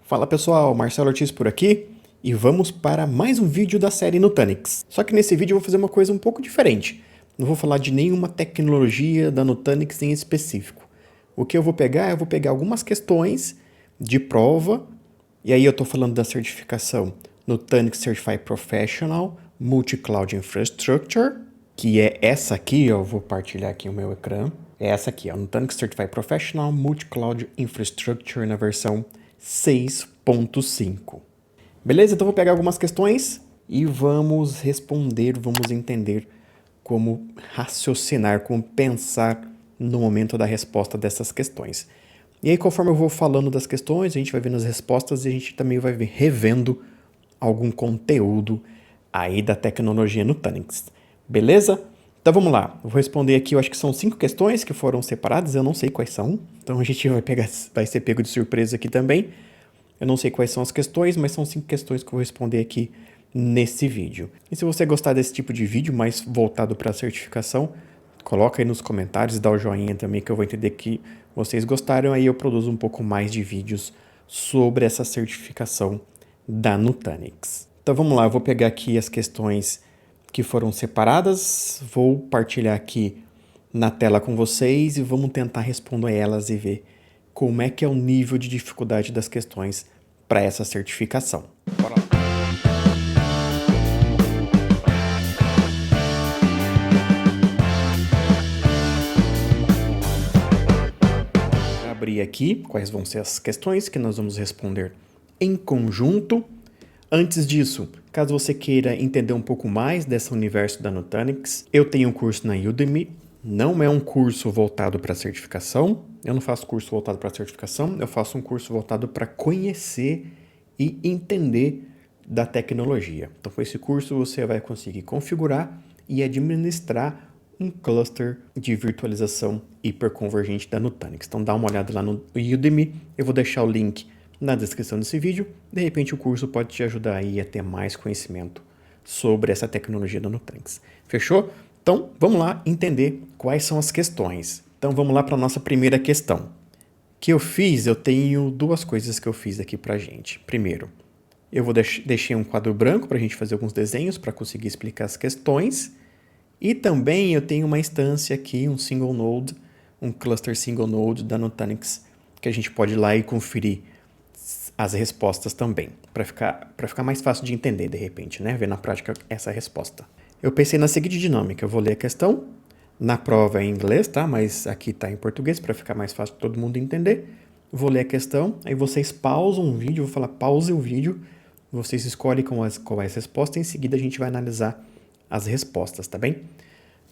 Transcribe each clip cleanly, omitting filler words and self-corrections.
Fala pessoal, Marcelo Ortiz por aqui e vamos para mais um vídeo da série Nutanix. Só que nesse vídeo eu vou fazer uma coisa um pouco diferente. Não vou falar de nenhuma tecnologia da Nutanix em específico. O que eu vou pegar algumas questões de prova, e aí eu estou falando da certificação Nutanix Certified Professional Multi-Cloud Infrastructure, que é essa aqui, eu vou partilhar aqui o meu ecrã. É essa aqui, ó, Nutanix Certified Professional Multi-Cloud Infrastructure na versão 6.5. Beleza? Então vou pegar algumas questões e vamos responder, vamos entender como raciocinar, como pensar no momento da resposta dessas questões. E aí, conforme eu vou falando das questões, a gente vai vendo as respostas e a gente também vai revendo algum conteúdo aí da tecnologia Nutanix. Beleza? Então vamos lá. Eu vou responder aqui, eu acho que são 5 questões que foram separadas, eu não sei quais são. Então a gente vai ser pego de surpresa aqui também. Eu não sei quais são as questões, mas são 5 questões que eu vou responder aqui nesse vídeo. E se você gostar desse tipo de vídeo mais voltado para a certificação, coloca aí nos comentários e dá o joinha também, que eu vou entender que vocês gostaram. Aí eu produzo um pouco mais de vídeos sobre essa certificação da Nutanix. Então vamos lá, eu vou pegar aqui as questões que foram separadas, vou partilhar aqui na tela com vocês e vamos tentar responder elas e ver como é que é o nível de dificuldade das questões para essa certificação. Bora lá. Vou abrir aqui quais vão ser as questões que nós vamos responder em conjunto. Antes disso, caso você queira entender um pouco mais desse universo da Nutanix, eu tenho um curso na Udemy. Não é um curso voltado para certificação. Eu não faço curso voltado para certificação. Eu faço um curso voltado para conhecer e entender da tecnologia. Então, com esse curso, você vai conseguir configurar e administrar um cluster de virtualização hiperconvergente da Nutanix. Então, dá uma olhada lá no Udemy. Eu vou deixar o link na descrição desse vídeo. De repente o curso pode te ajudar aí a ter mais conhecimento sobre essa tecnologia da Nutanix. Fechou? Então vamos lá entender quais são as questões. Então vamos lá para a nossa primeira questão. Eu tenho duas coisas que eu fiz aqui para a gente. Primeiro, eu deixei um quadro branco para a gente fazer alguns desenhos para conseguir explicar as questões. E também eu tenho uma instância aqui, um single node, um cluster single node da Nutanix, que a gente pode ir lá e conferir as respostas também, para ficar mais fácil de entender de repente, né? Ver na prática essa resposta. Eu pensei na seguinte dinâmica, eu vou ler a questão, na prova é em inglês, tá? Mas aqui está em português, para ficar mais fácil de todo mundo entender. Vou ler a questão, aí vocês pausam o vídeo, vou falar pause o vídeo, vocês escolhem qual é a resposta, em seguida a gente vai analisar as respostas, tá bem?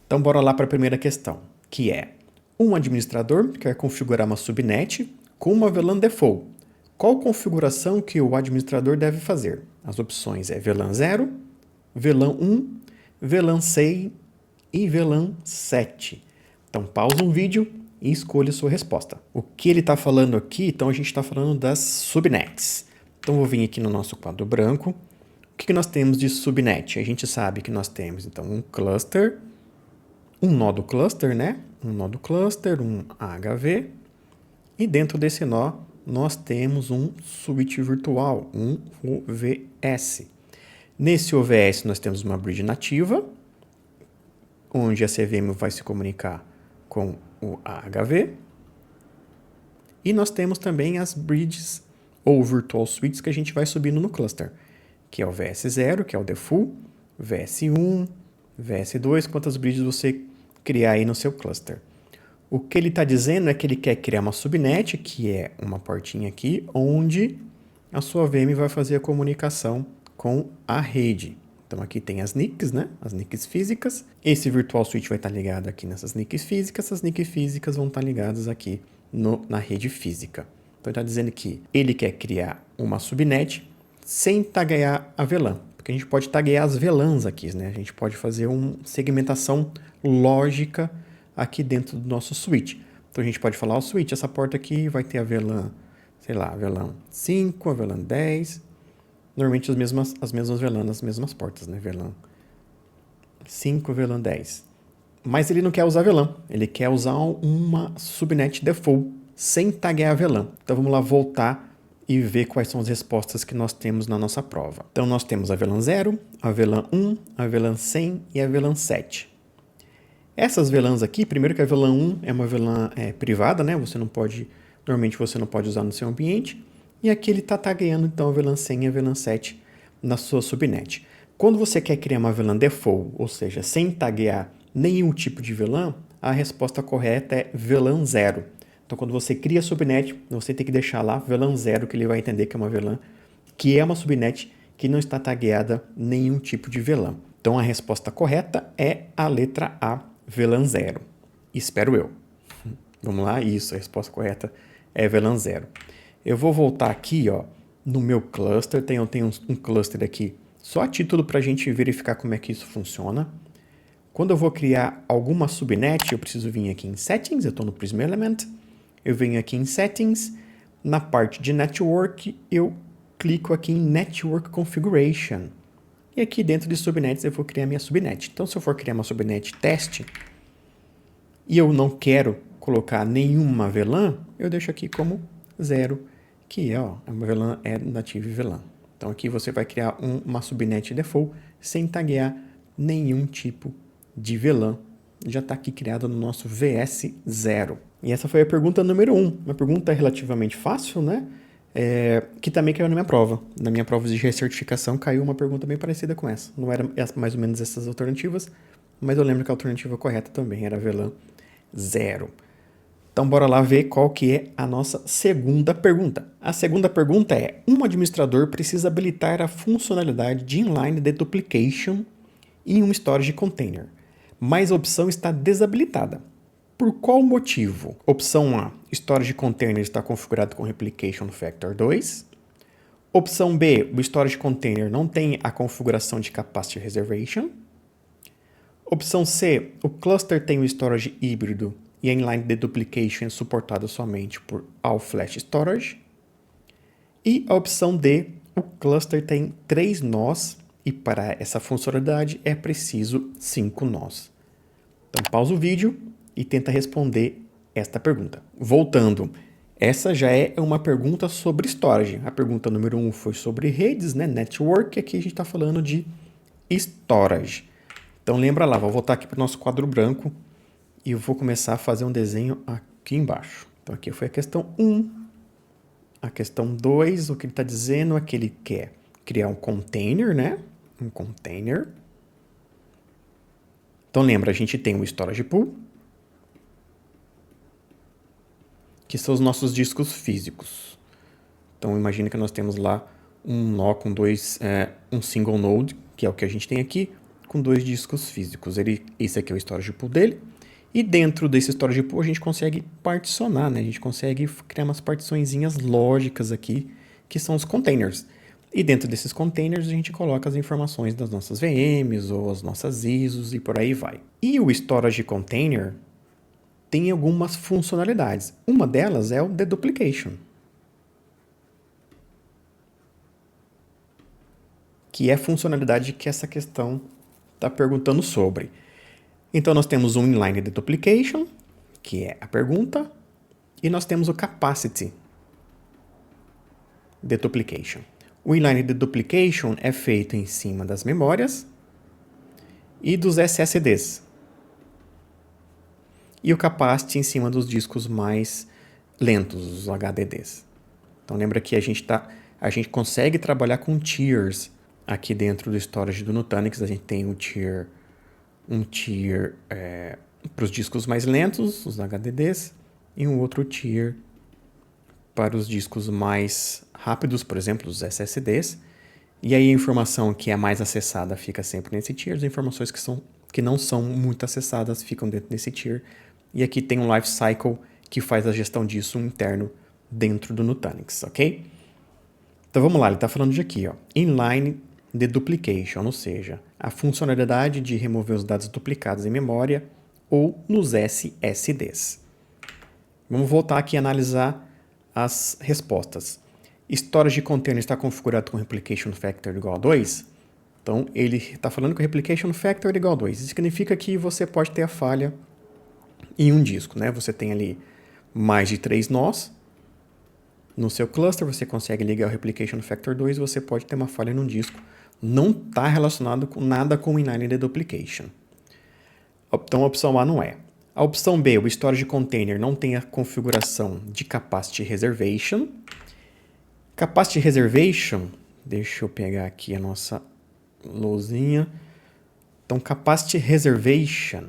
Então bora lá para a primeira questão, que é: um administrador quer configurar uma subnet com uma VLAN default. Qual configuração que o administrador deve fazer? As opções é VLAN 0, VLAN 1, VLAN 6 e VLAN 7. Então pausa um vídeo e escolha a sua resposta. O que ele está falando aqui? Então a gente está falando das subnets. Então vou vir aqui no nosso quadro branco. O que nós temos de subnet? A gente sabe que nós temos então um cluster, um nodo cluster, né? Um nodo cluster, um AHV, e dentro desse nó nós temos um switch virtual, um OVS. Nesse OVS nós temos uma bridge nativa, onde a CVM vai se comunicar com o AHV. E nós temos também as bridges ou virtual switches que a gente vai subindo no cluster, que é o VS0, que é o default, VS1, VS2, quantas bridges você criar aí no seu cluster. O que ele está dizendo é que ele quer criar uma subnet, que é uma portinha aqui, onde a sua VM vai fazer a comunicação com a rede. Então aqui tem as NICs, né? As NICs físicas. Esse virtual switch vai estar ligado aqui nessas NICs físicas. Essas NICs físicas vão estar ligadas aqui na rede física. Então ele está dizendo que ele quer criar uma subnet sem taguear a VLAN. Porque a gente pode taguear as VLANs aqui, né? A gente pode fazer uma segmentação lógica aqui dentro do nosso switch. Então a gente pode falar, o switch, essa porta aqui vai ter a VLAN, sei lá, a VLAN 5, a VLAN 10. Normalmente as mesmas VLAN, as mesmas portas, né? VLAN 5, VLAN 10. Mas ele não quer usar VLAN, ele quer usar uma subnet default, sem taguear a VLAN. Então vamos lá voltar e ver quais são as respostas que nós temos na nossa prova. Então, nós temos a VLAN 0, a VLAN 1, a VLAN 100 e a VLAN 7. Essas VLANs aqui, primeiro que a VLAN 1 é uma VLAN privada, né? Normalmente você não pode usar no seu ambiente. E aqui ele está tagueando então a VLAN 100 e a VLAN 7 na sua subnet. Quando você quer criar uma VLAN default, ou seja, sem taguear nenhum tipo de VLAN, a resposta correta é VLAN 0. Então, quando você cria a subnet, você tem que deixar lá VLAN 0, que ele vai entender que é uma VLAN, que é uma subnet que não está tagueada nenhum tipo de VLAN. Então, a resposta correta é a letra A, VLAN 0. Espero eu. Vamos lá? Isso, a resposta correta é VLAN 0. Eu vou voltar aqui, ó, no meu cluster. Eu tenho um cluster aqui só a título para a gente verificar como é que isso funciona. Quando eu vou criar alguma subnet, eu preciso vir aqui em Settings. Eu estou no Prisma Element. Eu venho aqui em Settings. Na parte de Network, eu clico aqui em Network Configuration. E aqui dentro de subnets eu vou criar minha subnet. Então, se eu for criar uma subnet teste e eu não quero colocar nenhuma VLAN, eu deixo aqui como 0, que é uma VLAN native VLAN. Então, aqui você vai criar uma subnet default sem taguear nenhum tipo de VLAN. Já está aqui criada no nosso VS0. E essa foi a pergunta número 1. Uma pergunta relativamente fácil, né? Que também caiu na minha prova. Na minha prova de recertificação caiu uma pergunta bem parecida com essa. Não era mais ou menos essas alternativas, mas eu lembro que a alternativa correta também era VLAN 0. Então, bora lá ver qual que é a nossa segunda pergunta. A segunda pergunta é: um administrador precisa habilitar a funcionalidade de inline deduplication em um storage container, mas a opção está desabilitada. Por qual motivo? Opção A, storage container está configurado com replication factor 2. Opção B, o storage container não tem a configuração de capacity reservation. Opção C, o cluster tem o storage híbrido e a inline deduplication é suportada somente por all flash storage. E a opção D, o cluster tem 3 nós e para essa funcionalidade é preciso 5 nós. Então pausa o vídeo e tenta responder esta pergunta. Voltando, essa já é uma pergunta sobre storage. A pergunta número 1 foi sobre redes, né? Network, aqui a gente está falando de storage. Então lembra lá, vou voltar aqui para o nosso quadro branco e eu vou começar a fazer um desenho aqui embaixo. Então aqui foi a questão 1. A questão 2, o que ele está dizendo é que ele quer criar um container, né? Um container. Então lembra, a gente tem o storage pool, que são os nossos discos físicos. Então imagine que nós temos lá um nó com um single node, que é o que a gente tem aqui, com 2 discos físicos. Esse aqui é o storage pool dele. E dentro desse storage pool a gente consegue particionar, né? A gente consegue criar umas partiçõezinhas lógicas aqui, que são os containers. E dentro desses containers a gente coloca as informações das nossas VMs ou as nossas ISOs e por aí vai. E o storage container tem algumas funcionalidades. Uma delas é o deduplication, que é a funcionalidade que essa questão está perguntando sobre. Então, nós temos um inline deduplication, que é a pergunta, e nós temos o capacity deduplication. O inline deduplication é feito em cima das memórias e dos SSDs. E o capacity em cima dos discos mais lentos, os HDDs. Então lembra que a gente consegue trabalhar com tiers aqui dentro do storage do Nutanix. A gente tem um tier para os discos mais lentos, os HDDs, e um outro tier para os discos mais rápidos, por exemplo, os SSDs. E aí a informação que é mais acessada fica sempre nesse tier, as informações que não são muito acessadas ficam dentro desse tier. E aqui tem um lifecycle que faz a gestão disso interno dentro do Nutanix, ok? Então vamos lá, ele está falando de aqui, ó, inline deduplication, ou seja, a funcionalidade de remover os dados duplicados em memória ou nos SSDs. Vamos voltar aqui e analisar as respostas. Storage container está configurado com replication factor igual a 2. Então, ele está falando que o replication factor é igual a 2. Isso significa que você pode ter a falha em um disco, né? Você tem ali mais de 3 nós no seu cluster, você consegue ligar o Replication Factor 2 e você pode ter uma falha no disco. Não está relacionado com nada com o Inline Deduplication. Então a opção A não é. A opção B, o Storage Container, não tem a configuração de Capacity Reservation. Capacity Reservation, deixa eu pegar aqui a nossa luzinha. Então, Capacity Reservation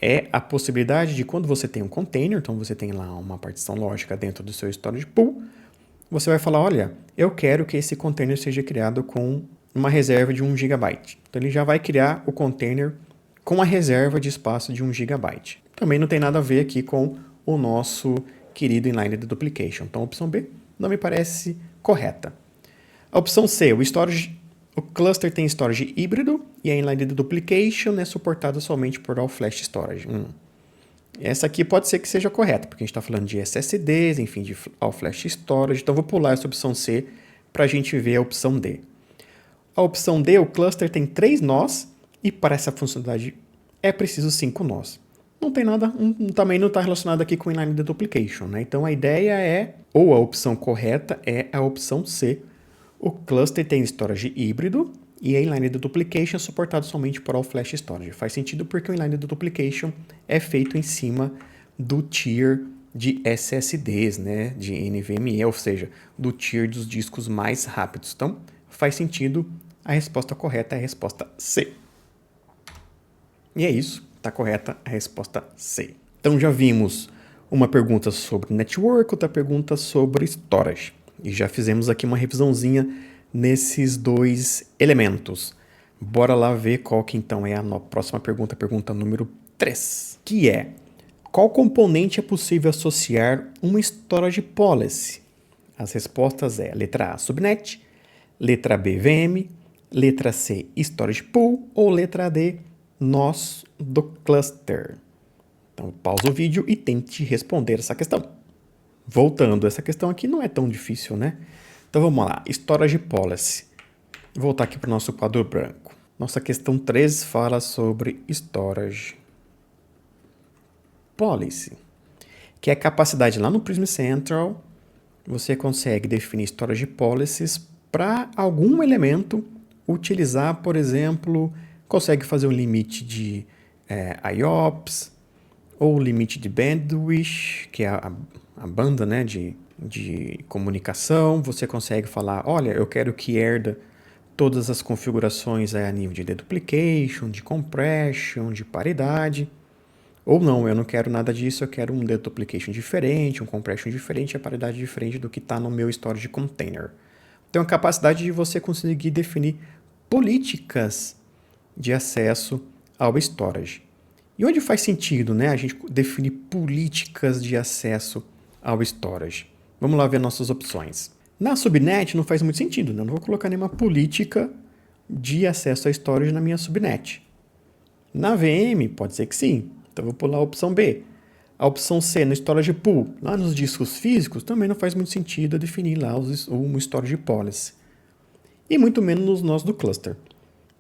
é a possibilidade de quando você tem um container, então você tem lá uma partição lógica dentro do seu storage pool, você vai falar, olha, eu quero que esse container seja criado com uma reserva de 1 GB. Então, ele já vai criar o container com a reserva de espaço de 1 GB. Também não tem nada a ver aqui com o nosso querido Inline Deduplication. Então, a opção B não me parece correta. A opção C, o cluster tem storage híbrido e a Inline Deduplication é suportada somente por All Flash Storage. Essa aqui pode ser que seja correta, porque a gente está falando de SSDs, enfim, de All Flash Storage. Então, vou pular essa opção C para a gente ver a opção D. A opção D, o cluster tem 3 nós e para essa funcionalidade é preciso 5 nós. Não tem nada, também não está relacionado aqui com Inline Deduplication, né? Então, a ideia é, ou a opção correta é a opção C. O cluster tem storage híbrido e a Inline Deduplication é suportado somente por All Flash Storage. Faz sentido porque o Inline Deduplication é feito em cima do tier de SSDs, né, de NVMe, ou seja, do tier dos discos mais rápidos. Então, faz sentido, a resposta correta é a resposta C. E é isso, está correta a resposta C. Então, já vimos uma pergunta sobre network, outra pergunta sobre storage. E já fizemos aqui uma revisãozinha nesses 2 elementos. Bora lá ver qual que então é a próxima pergunta, pergunta número 3, que é: qual componente é possível associar uma storage policy? As respostas é letra A, subnet, letra B, VM, letra C, storage pool ou letra D, nós do cluster. Então, pausa o vídeo e tente responder essa questão. Voltando, essa questão aqui não é tão difícil, né? Então vamos lá, Storage Policy. Vou voltar aqui para o nosso quadro branco. Nossa questão 3 fala sobre Storage Policy, que é a capacidade lá no Prism Central. Você consegue definir Storage Policies para algum elemento utilizar, por exemplo, consegue fazer um limite de IOPS ou limite de bandwidth, que é a banda, né, de comunicação. Você consegue falar, olha, eu quero que herda todas as configurações a nível de deduplication, de compression, de paridade. Ou não, eu não quero nada disso, eu quero um deduplication diferente, um compression diferente, a paridade diferente do que está no meu storage container. Então, a capacidade de você conseguir definir políticas de acesso ao storage. E onde faz sentido, né, a gente definir políticas de acesso ao storage? Vamos lá ver nossas opções. Na subnet não faz muito sentido, né? Eu não vou colocar nenhuma política de acesso a storage na minha subnet. Na VM, pode ser que sim. Então, eu vou pular a opção B. A opção C, no storage pool, lá nos discos físicos, também não faz muito sentido eu definir lá um storage policy. E muito menos nos nós do cluster.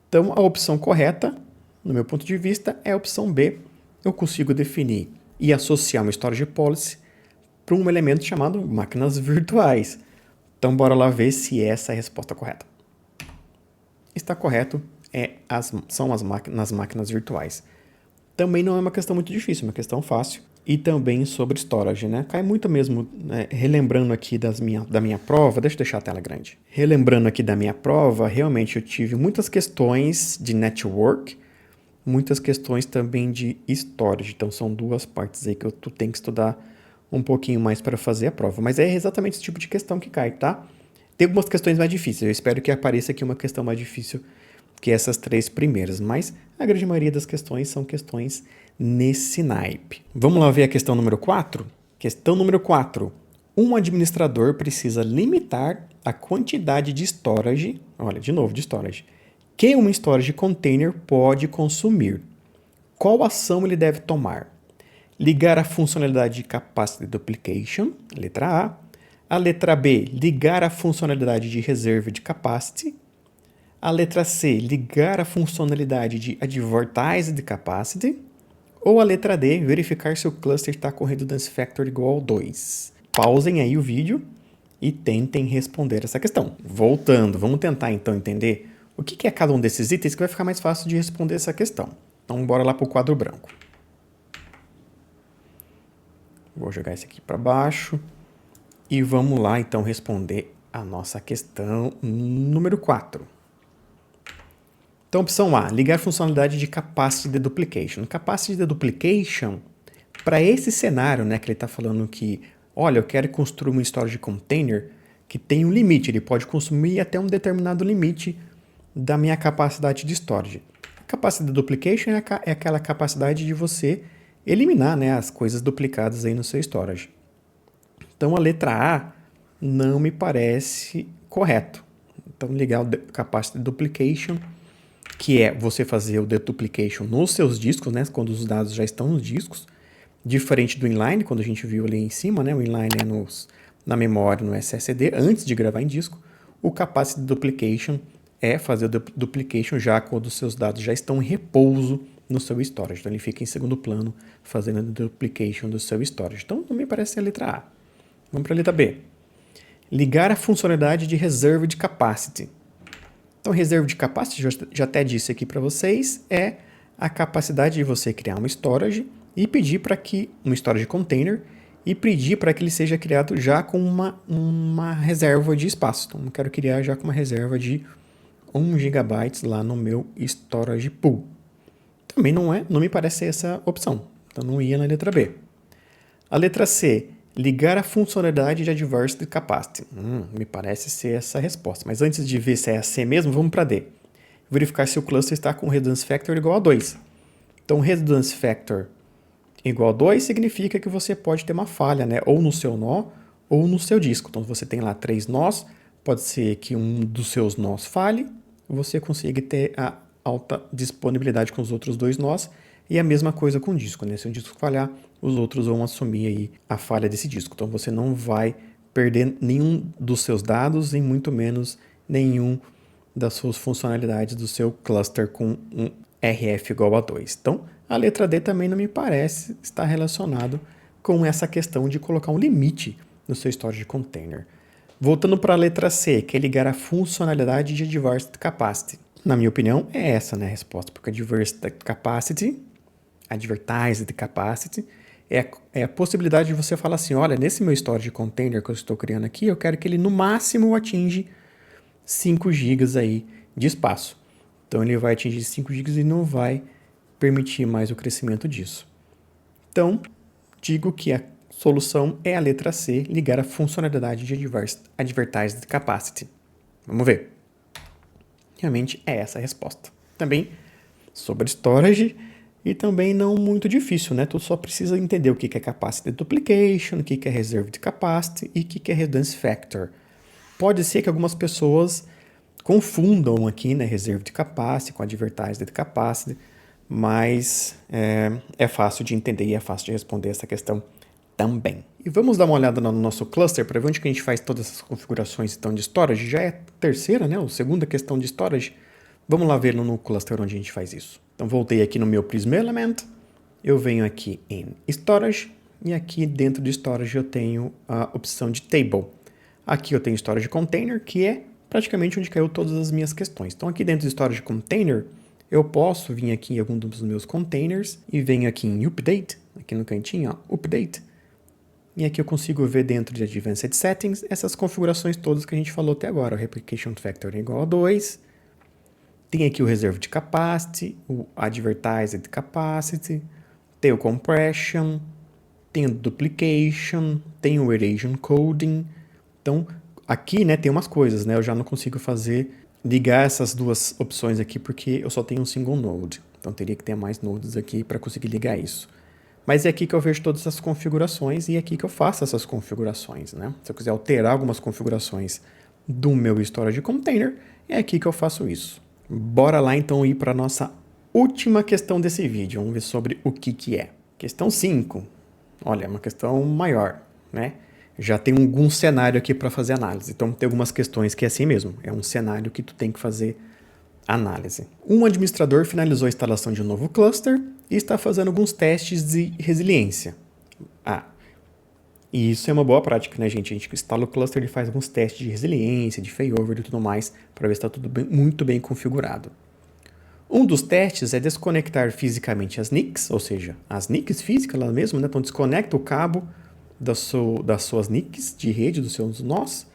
Então, a opção correta, no meu ponto de vista, é a opção B. Eu consigo definir e associar uma storage policy para um elemento chamado máquinas virtuais. Então, bora lá ver se essa é a resposta correta. Está correto, são as máquinas virtuais. Também não é uma questão muito difícil, é uma questão fácil. E também sobre storage, né? Cai muito mesmo, né? Relembrando aqui da minha prova, deixa eu deixar a tela grande. Relembrando aqui da minha prova, realmente eu tive muitas questões de network, muitas questões também de storage. Então, são 2 partes aí que tu tem que estudar um pouquinho mais para fazer a prova. Mas é exatamente esse tipo de questão que cai, tá? Tem algumas questões mais difíceis. Eu espero que apareça aqui uma questão mais difícil que essas 3 primeiras. Mas a grande maioria das questões são questões nesse naipe. Vamos lá ver a questão número 4? Questão número 4. Um administrador precisa limitar a quantidade de storage, olha, de novo, de storage, que um storage container pode consumir. Qual ação ele deve tomar? Ligar a funcionalidade de Capacity Duplication, letra A. A letra B, ligar a funcionalidade de reserva de Capacity. A letra C, ligar a funcionalidade de Advertised Capacity. Ou a letra D, verificar se o cluster está com redundance factor igual a 2. Pausem aí o vídeo e tentem responder essa questão. Voltando, vamos tentar então entender o que é cada um desses itens, que vai ficar mais fácil de responder essa questão. Então bora lá para o quadro branco. Vou jogar esse aqui para baixo e vamos lá então responder a nossa questão número 4. Então, opção A, ligar a funcionalidade de Capacity Deduplication. Capacity Deduplication, para esse cenário, né, que ele está falando que, olha, eu quero construir uma storage container que tem um limite, ele pode consumir até um determinado limite da minha capacidade de storage. A Capacity Deduplication é aquela capacidade de você eliminar, né, as coisas duplicadas aí no seu storage. Então, a letra A não me parece correto. Então, ligar o Capacity Deduplication, que é você fazer o deduplication nos seus discos, né, quando os dados já estão nos discos, diferente do inline, quando a gente viu ali em cima, né, o inline é na memória, no SSD, antes de gravar em disco. O capacity duplication é fazer o duplication já quando os seus dados já estão em repouso no seu storage. Então ele fica em segundo plano fazendo a duplication do seu storage. Então não me parece ser a letra A. Vamos para a letra B. Ligar a funcionalidade de Reserved Capacity. Então, Reserved Capacity, já até disse aqui para vocês, é a capacidade de você criar uma storage e pedir para que, um storage container, e pedir para que ele seja criado já com uma reserva de espaço. Então, eu quero criar já com uma reserva de 1 GB lá no meu storage pool. Também não me parece essa opção, então não ia na letra B. A letra C, ligar a funcionalidade de Advanced Capacity. Me parece ser essa a resposta. Mas antes de ver se é a C mesmo, vamos para D. Verificar se o cluster está com Redundance Factor igual a 2. Então, Redundance Factor igual a 2 significa que você pode ter uma falha, né? Ou no seu nó, ou no seu disco. Então, você tem lá 3 nós, pode ser que um dos seus nós falhe, você consiga ter a alta disponibilidade com os outros 2 nós, e a mesma coisa com o disco, né? Se um disco falhar, os outros vão assumir aí a falha desse disco. Então você não vai perder nenhum dos seus dados e muito menos nenhum das suas funcionalidades do seu cluster com um RF igual a 2. Então a letra D também não me parece estar relacionado com essa questão de colocar um limite no seu storage container. Voltando para a letra C, que é ligar a funcionalidade de Advanced Capacity. Na minha opinião, é essa, né, a resposta, porque Advanced Capacity é a possibilidade de você falar assim, olha, nesse meu storage container que eu estou criando aqui, eu quero que ele no máximo atinja 5 GB aí de espaço. Então ele vai atingir 5 GB e não vai permitir mais o crescimento disso. Então, digo que a solução é a letra C, ligar a funcionalidade de Advertised Capacity. Vamos ver. Realmente é essa a resposta. Também sobre storage e também não muito difícil, né? Tu só precisa entender o que é Capacity Duplication, o que é Reserved Capacity e o que é Redundance Factor. Pode ser que algumas pessoas confundam aqui, né, Reserved Capacity com Advertised Capacity, mas é fácil de entender e é fácil de responder essa questão também. E vamos dar uma olhada no nosso cluster para ver onde que a gente faz todas essas configurações então, de storage. Já é a terceira, né, a segunda questão de storage. Vamos lá ver no cluster onde a gente faz isso. Então voltei aqui no meu Prisma Element, eu venho aqui em Storage e aqui dentro de Storage eu tenho a opção de Table. Aqui eu tenho Storage Container, que é praticamente onde caiu todas as minhas questões. Então aqui dentro de Storage Container eu posso vir aqui em algum dos meus containers e venho aqui em Update, aqui no cantinho, ó, Update. E aqui eu consigo ver dentro de Advanced Settings essas configurações todas que a gente falou até agora. O Replication Factor é igual a 2. Tem aqui o Reserved Capacity, o Advertised Capacity, tem o Compression, tem o Duplication, tem o Erasure Coding. Então, aqui, né, tem umas coisas, né? Eu já não consigo ligar essas duas opções aqui porque eu só tenho um single node. Então, teria que ter mais nodes aqui para conseguir ligar isso. Mas é aqui que eu vejo todas essas configurações e é aqui que eu faço essas configurações, né? Se eu quiser alterar algumas configurações do meu storage container, é aqui que eu faço isso. Bora lá então ir para a nossa última questão desse vídeo. Vamos ver sobre o que é. Questão 5. Olha, é uma questão maior, né? Já tem algum cenário aqui para fazer análise. Então tem algumas questões que é assim mesmo. É um cenário que tu tem que fazer Análise. Um administrador finalizou a instalação de um novo cluster e está fazendo alguns testes de resiliência. E isso é uma boa prática, né, gente? A gente instala o cluster e faz alguns testes de resiliência, de failover e tudo mais, para ver se está tudo muito bem configurado. Um dos testes é desconectar fisicamente as NICs, ou seja, as NICs físicas lá mesmo, né? Então desconecta o cabo das suas NICs de rede, dos seus nós,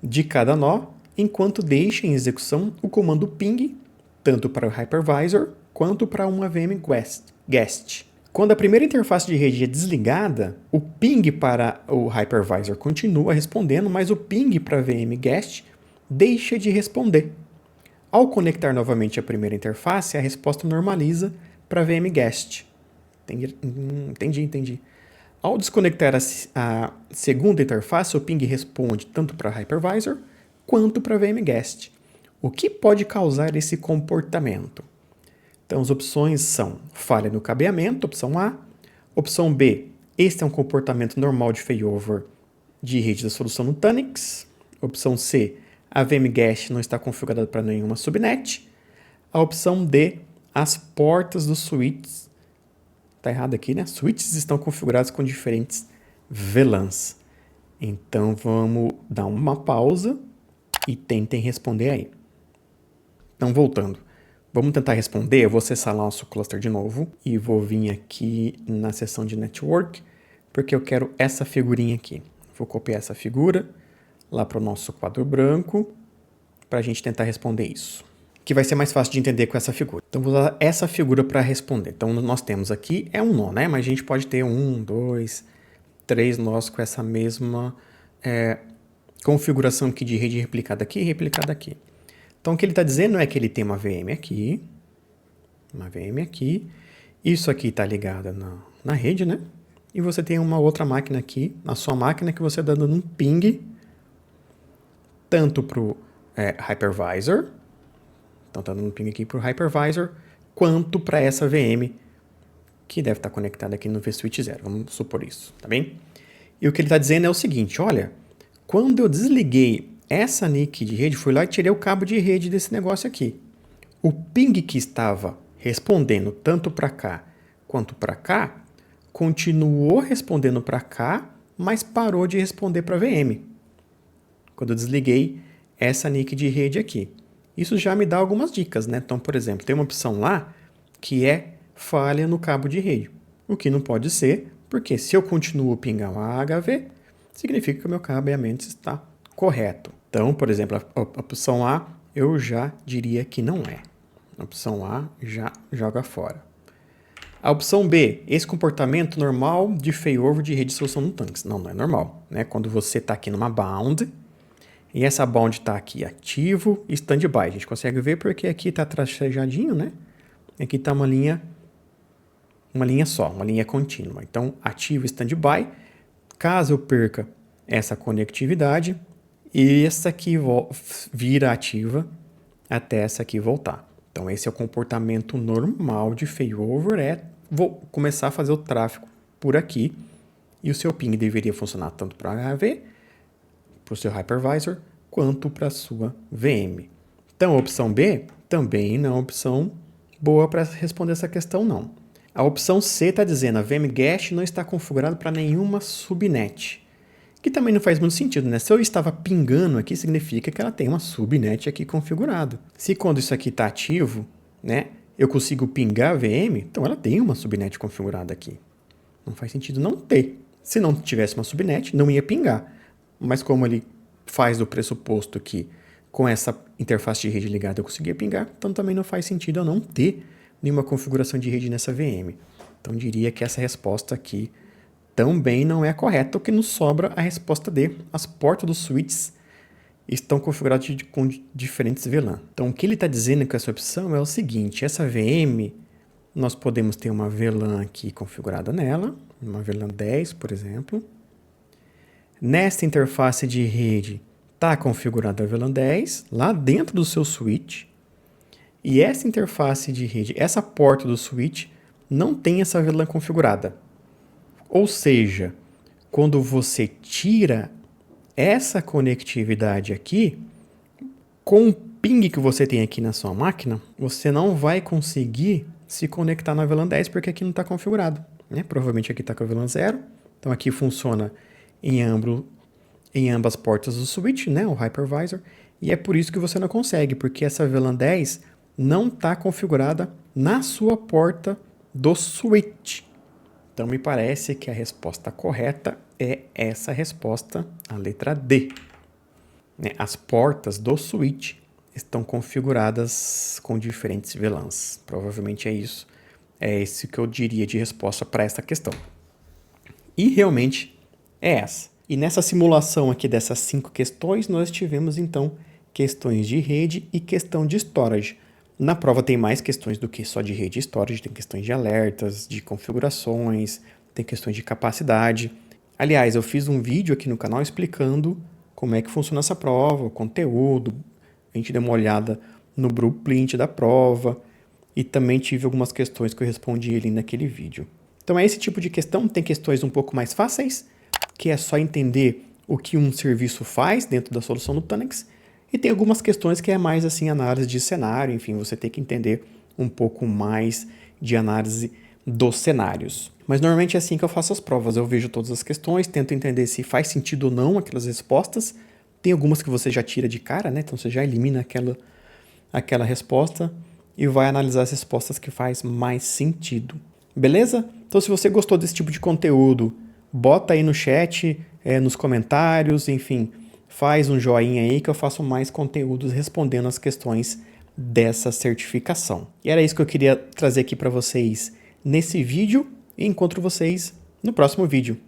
de cada nó, enquanto deixa em execução o comando ping, tanto para o hypervisor quanto para uma VM guest. Quando a primeira interface de rede é desligada, o ping para o hypervisor continua respondendo, mas o ping para a VM guest deixa de responder. Ao conectar novamente a primeira interface, a resposta normaliza para a VM guest. Entendi. Ao desconectar a segunda interface, o ping responde tanto para o hypervisor quanto para a VM guest. O que pode causar esse comportamento? Então, as opções são falha no cabeamento, opção A. Opção B, este é um comportamento normal de failover de rede da solução Nutanix. Opção C, a VM guest não está configurada para nenhuma subnet. A opção D, as portas dos switches, está errado aqui, né? Switches estão configurados com diferentes VLANs. Então, vamos dar uma pausa e tentem responder aí. Então, voltando. Vamos tentar responder. Eu vou acessar lá o nosso cluster de novo e vou vir aqui na seção de Network, porque eu quero essa figurinha aqui. Vou copiar essa figura lá para o nosso quadro branco para a gente tentar responder isso, que vai ser mais fácil de entender com essa figura. Então, vou usar essa figura para responder. Então, nós temos aqui, é um nó, né? Mas a gente pode ter 1, 2, 3 nós com essa mesma configuração aqui de rede replicada aqui e replicada aqui. Então, o que ele está dizendo é que ele tem uma VM aqui, isso aqui está ligada na rede, né? E você tem uma outra máquina aqui, na sua máquina, que você está dando um ping, tanto para o hypervisor, então está dando um ping aqui para o hypervisor, quanto para essa VM, que deve estar conectada aqui no vSwitch 0, vamos supor isso, tá bem? E o que ele está dizendo é o seguinte, olha, quando eu desliguei essa NIC de rede, fui lá e tirei o cabo de rede desse negócio aqui. O ping que estava respondendo tanto para cá quanto para cá, continuou respondendo para cá, mas parou de responder para a VM. Quando eu desliguei essa NIC de rede aqui. Isso já me dá algumas dicas, né? Então, por exemplo, tem uma opção lá que é falha no cabo de rede. O que não pode ser, porque se eu continuo a pingar uma HV, significa que o meu cabeamento está correto. Então, por exemplo, a opção A eu já diria que não é. A opção A já joga fora. A opção B, esse comportamento normal de failover de rede de solução Nutanix. Não é normal, né? Quando você está aqui numa bound, e essa bound está aqui ativo e standby. A gente consegue ver porque aqui está tracejadinho, né? Aqui está uma linha só, uma linha contínua. Então, ativo e standby. Caso eu perca essa conectividade, e essa aqui vira ativa até essa aqui voltar. Então, esse é o comportamento normal de failover, vou começar a fazer o tráfego por aqui, e o seu ping deveria funcionar tanto para a HV, para o seu hypervisor, quanto para a sua VM. Então, a opção B também não é uma opção boa para responder essa questão, não. A opção C está dizendo a VM guest não está configurada para nenhuma subnet. Que também não faz muito sentido, né? Se eu estava pingando aqui, significa que ela tem uma subnet aqui configurada. Se quando isso aqui está ativo, né, eu consigo pingar a VM, então ela tem uma subnet configurada aqui. Não faz sentido não ter. Se não tivesse uma subnet, não ia pingar. Mas como ele faz do pressuposto que com essa interface de rede ligada eu conseguia pingar, então também não faz sentido eu não ter nenhuma configuração de rede nessa VM. Então diria que essa resposta aqui também não é correta, o que nos sobra a resposta D. As portas dos switches estão configuradas com diferentes VLAN. Então, o que ele está dizendo com essa opção é o seguinte, essa VM, nós podemos ter uma VLAN aqui configurada nela, uma VLAN 10, por exemplo. Nesta interface de rede, está configurada a VLAN 10, lá dentro do seu switch. E essa interface de rede, essa porta do switch, não tem essa VLAN configurada. Ou seja, quando você tira essa conectividade aqui, com ping que você tem aqui na sua máquina, você não vai conseguir se conectar na VLAN 10 porque aqui não está configurado, né? Provavelmente aqui está com a VLAN 0, então aqui funciona em ambas portas do switch, né? O hypervisor, e é por isso que você não consegue, porque essa VLAN 10 não está configurada na sua porta do switch. Então me parece que a resposta correta é essa resposta, a letra D. As portas do switch estão configuradas com diferentes VLANs. Provavelmente é isso. É esse que eu diria de resposta para essa questão. E realmente é essa. E nessa simulação aqui dessas 5 questões, nós tivemos então questões de rede e questão de storage. Na prova tem mais questões do que só de rede e storage, tem questões de alertas, de configurações, tem questões de capacidade. Aliás, eu fiz um vídeo aqui no canal explicando como é que funciona essa prova, o conteúdo, a gente deu uma olhada no blueprint da prova e também tive algumas questões que eu respondi ali naquele vídeo. Então é esse tipo de questão, tem questões um pouco mais fáceis, que é só entender o que um serviço faz dentro da solução do Nutanix, e tem algumas questões que é mais assim análise de cenário, enfim, você tem que entender um pouco mais de análise dos cenários. Mas normalmente é assim que eu faço as provas, eu vejo todas as questões, tento entender se faz sentido ou não aquelas respostas. Tem algumas que você já tira de cara, né? Então você já elimina aquela resposta e vai analisar as respostas que faz mais sentido. Beleza? Então se você gostou desse tipo de conteúdo, bota aí no chat, nos comentários, enfim, faz um joinha aí que eu faço mais conteúdos respondendo as questões dessa certificação. E era isso que eu queria trazer aqui para vocês nesse vídeo e encontro vocês no próximo vídeo.